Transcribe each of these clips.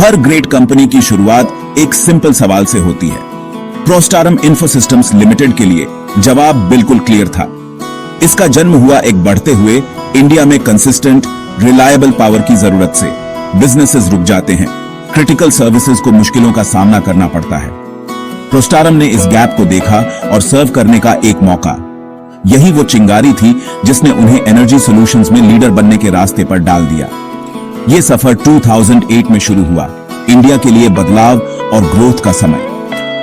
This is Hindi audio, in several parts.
हर ग्रेट कंपनी की शुरुआत एक सिंपल सवाल से होती है। प्रोस्टारम इंफोसिस्टम्स लिमिटेड के लिए जवाब बिल्कुल क्लियर था। इसका जन्म हुआ एक बढ़ते हुए इंडिया में कंसिस्टेंट रिलायबल पावर की जरूरत से। बिजनेसेस रुक जाते हैं, क्रिटिकल सर्विसेज को मुश्किलों का सामना करना पड़ता है। प्रोस्टारम ने इस गैप को देखा और सर्व करने का एक मौका। यही वो चिंगारी थी जिसने उन्हें एनर्जी सॉल्यूशंस में लीडर बनने के रास्ते पर डाल दिया। यह सफर 2008 में शुरू हुआ, इंडिया के लिए बदलाव और ग्रोथ का समय।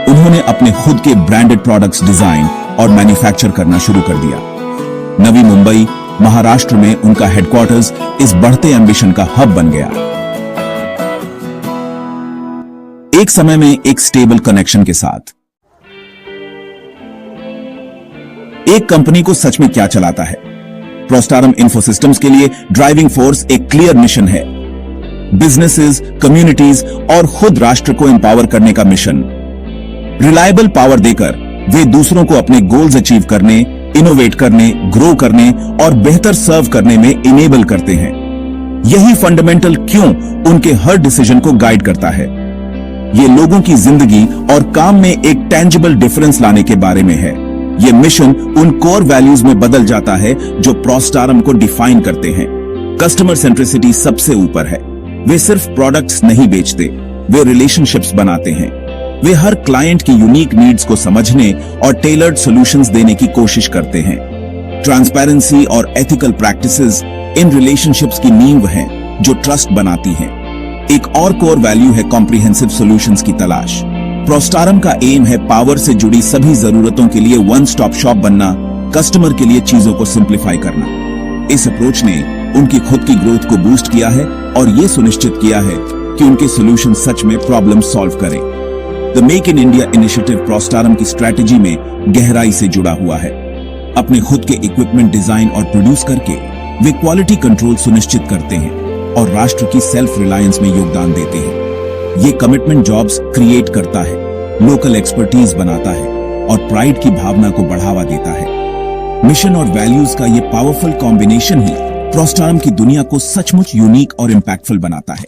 उन्होंने अपने खुद के ब्रांडेड प्रोडक्ट्स डिजाइन और मैन्युफैक्चर करना शुरू कर दिया। नवी मुंबई, महाराष्ट्र में उनका हेडक्वार्टर्स इस बढ़ते एम्बिशन का हब बन गया। एक समय में एक स्टेबल कनेक्शन के साथ। एक कंपनी को सच में क्या चलाता है? प्रोस्टारम इंफोसिस्टम्स के लिए ड्राइविंग फोर्स एक क्लियर मिशन है। बिजनेसेस, कम्युनिटीज और खुद राष्ट्र को एम्पावर करने का मिशन। रिलायबल पावर देकर वे दूसरों को अपने गोल्स अचीव करने, इनोवेट करने, ग्रो करने और बेहतर सर्व करने में इनेबल करते हैं। यही फंडामेंटल क्यों उनके हर डिसीजन को गाइड करता है। ये लोगों की जिंदगी और काम में एक टेंजिबल डिफरेंस लाने के बारे में है। ये मिशन उन कोर वैल्यूज में बदल जाता है जो प्रोस्टारम को डिफाइन करते हैं। कस्टमर सेंट्रिसिटी सबसे ऊपर है। वे सिर्फ प्रोडक्ट्स नहीं बेचते, वे रिलेशनशिप्स बनाते हैं। वे हर क्लाइंट की यूनिक नीड्स को समझने और टेलर्ड सॉल्यूशंस देने की कोशिश करते हैं। ट्रांसपेरेंसी और एथिकल प्रैक्टिसेस इन रिलेशनशिप्स की नींव हैं जो ट्रस्ट बनाती हैं। एक और कोर वैल्यू है कॉम्प्रिहेंसिव सॉल्यूशंस की तलाश। प्रोस्टारम का एम है पावर से जुड़ी सभी जरूरतों के लिए वन स्टॉप शॉप बनना, कस्टमर के लिए चीजों को सिंप्लीफाई करना। इस अप्रोच ने उनकी खुद की ग्रोथ को बूस्ट किया है और यह सुनिश्चित किया है कि उनके सॉल्यूशन सच में प्रॉब्लम सॉल्व करें। The make in India initiative प्रोस्टारम की स्ट्रेटेजी में गहराई से जुड़ा हुआ है। अपने खुद के इक्विपमेंट डिजाइन और प्रोड्यूस करके वे क्वालिटी कंट्रोल सुनिश्चित करते हैं और राष्ट्र की सेल्फ रिलायंस में योगदान देते हैं। ये कमिटमेंट जॉब्स क्रिएट करता है, लोकल एक्सपर्टीज बनाता है और प्राइड की भावना को बढ़ावा देता है। मिशन और वैल्यूज का ये पावरफुल कॉम्बिनेशन ही प्रोस्टारम की दुनिया को सचमुच यूनिक और इंपैक्टफुल बनाता है।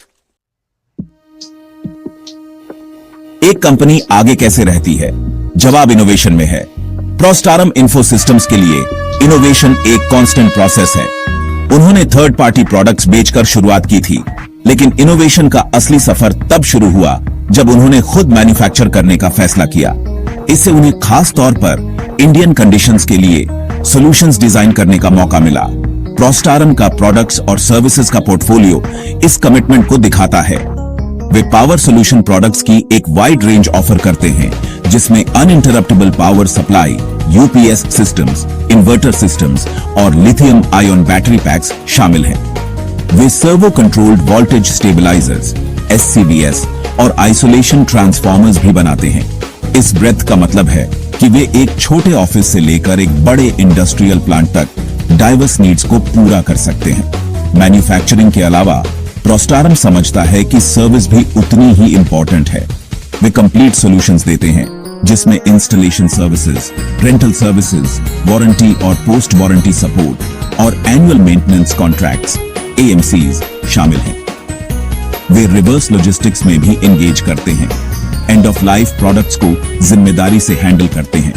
एक कंपनी आगे कैसे रहती है? जवाब इनोवेशन में है। प्रोस्टारम इंफोसिस्टम्स के लिए इनोवेशन एक कांस्टेंट प्रोसेस है। उन्होंने थर्ड पार्टी प्रोडक्ट्स बेचकर शुरुआत की थी, लेकिन इनोवेशन का असली सफर तब शुरू हुआ जब उन्होंने खुद मैन्युफैक्चर करने का फैसला किया। इससे उन्हें खास तौर पर इंडियन कंडीशंस के लिए सॉल्यूशंस डिजाइन करने का मौका मिला। प्रोस्टारम का प्रोडक्ट्स और सर्विसेज का पोर्टफोलियो इस कमिटमेंट को दिखाता है। वे पावर सॉल्यूशन प्रोडक्ट्स की एक वाइड रेंज ऑफर करते हैं, जिसमें uninterruptible power supply, UPS systems, inverter systems और लिथियम आयन बैटरी पैक्स शामिल हैं। वे सर्वो कंट्रोल्ड वोल्टेज स्टेबलाइजर्स, एससीबीएस और आइसोलेशन ट्रांसफार्मर्स भी बनाते हैं। इस ब्रेथ का मतलब है कि वे एक छोटे ऑफिस से लेकर एक बड़े इंडस्ट्रियल प्लांट तक डाइवर्स नीड्स को पूरा कर सकते हैं। मैन्युफैक्चरिंग के अलावा प्रोस्टारम समझता है कि सर्विस भी उतनी ही इंपॉर्टेंट है। वे कंप्लीट सॉल्यूशंस देते हैं, जिसमें installation services, rental services, warranty और पोस्ट वारंटी सपोर्ट और एनुअल मेंटेनेंस कॉन्ट्रैक्ट्स AMCs शामिल हैं। वे रिवर्स लॉजिस्टिक्स में भी एंगेज करते हैं, एंड ऑफ लाइफ प्रोडक्ट्स को जिम्मेदारी से हैंडल करते हैं।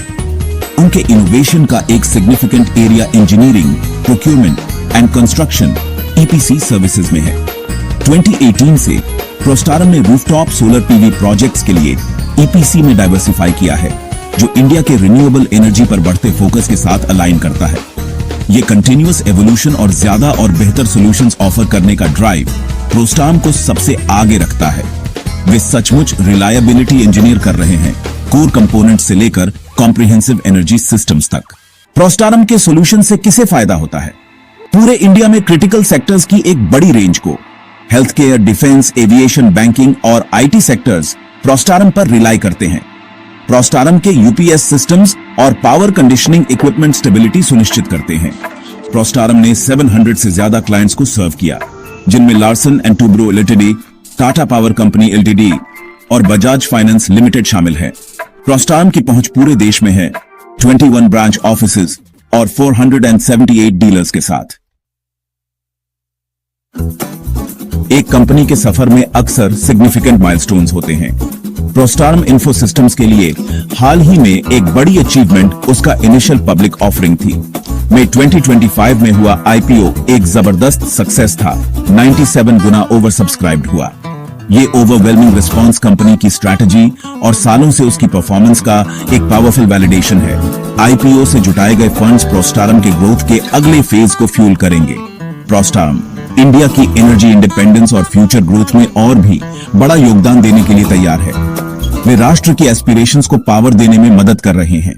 उनके इनोवेशन का एक significant area engineering, procurement and construction EPC services में है। 2018 से प्रोस्टारम ने रूफटॉप सोलर PV प्रोजेक्ट्स के लिए EPC में डाइवर्सिफाई किया है, जो इंडिया के रिन्यूएबल एनर्जी पर बढ़ते फोकस के साथ अलाइन करता है। ये कंटिन्यूअस एवोल्यूशन और ज्यादा और बेहतर सॉल्यूशंस ऑफर करने का ड्राइव प्रोस्टारम को सबसे आगे रखता है। वे सचमुच रिलायबिलिटी इंजीनियर कर रहे हैं, कोर कंपोनेंट से लेकर कॉम्प्रिहेंसिव एनर्जी सिस्टम्स तक। प्रोस्टारम के सॉल्यूशन से किसे फायदा होता है? पूरे इंडिया में क्रिटिकल सेक्टर्स की एक बड़ी रेंज को, health care, defence, aviation, banking और IT सेक्टर्स प्रोस्टारम पर रिलाई करते हैं। प्रोस्टारम के UPS सिस्टम्स और पावर कंडीशनिंग इक्विपमेंट स्टेबिलिटी सुनिश्चित करते हैं। प्रोस्टारम ने 700 से ज्यादा क्लाइंट्स को सर्व किया, जिनमें Larsen and Toubro LTD, Tata power company LTD और बजाज फाइनेंस लिमिटेड शामिल है। प्रोस्टारम की पहुंच पूरे देश में है, 21 ब्रांच ऑफिसेज और 478 डीलर्स के साथ। एक कंपनी के सफर में अक्सर सिग्निफिकेंट माइलस्टोन्स होते हैं। प्रोस्टार्म इंफो सिस्टम्स के लिए हाल ही में एक बड़ी अचीवमेंट उसका इनिशियल पब्लिक ऑफरिंग थी। मई 2025 में हुआ आईपीओ एक जबरदस्त सक्सेस था। 97 गुना ओवर सब्सक्राइब्ड हुआ। ये ओवरवेलमिंग रिस्पांस कंपनी की स्ट्रैटेजी और सालों से उसकी परफॉर्मेंस का एक पावरफुल वैलिडेशन है। आईपीओ से जुटाए गए फंड्स प्रोस्टार्म के ग्रोथ के अगले फेज को फ्यूल करेंगे। प्रोस्टार्म इंडिया की एनर्जी इंडिपेंडेंस और फ्यूचर ग्रोथ में और भी बड़ा योगदान देने के लिए तैयार है। वे राष्ट्र की एस्पिरेशंस को पावर देने में मदद कर रहे हैं।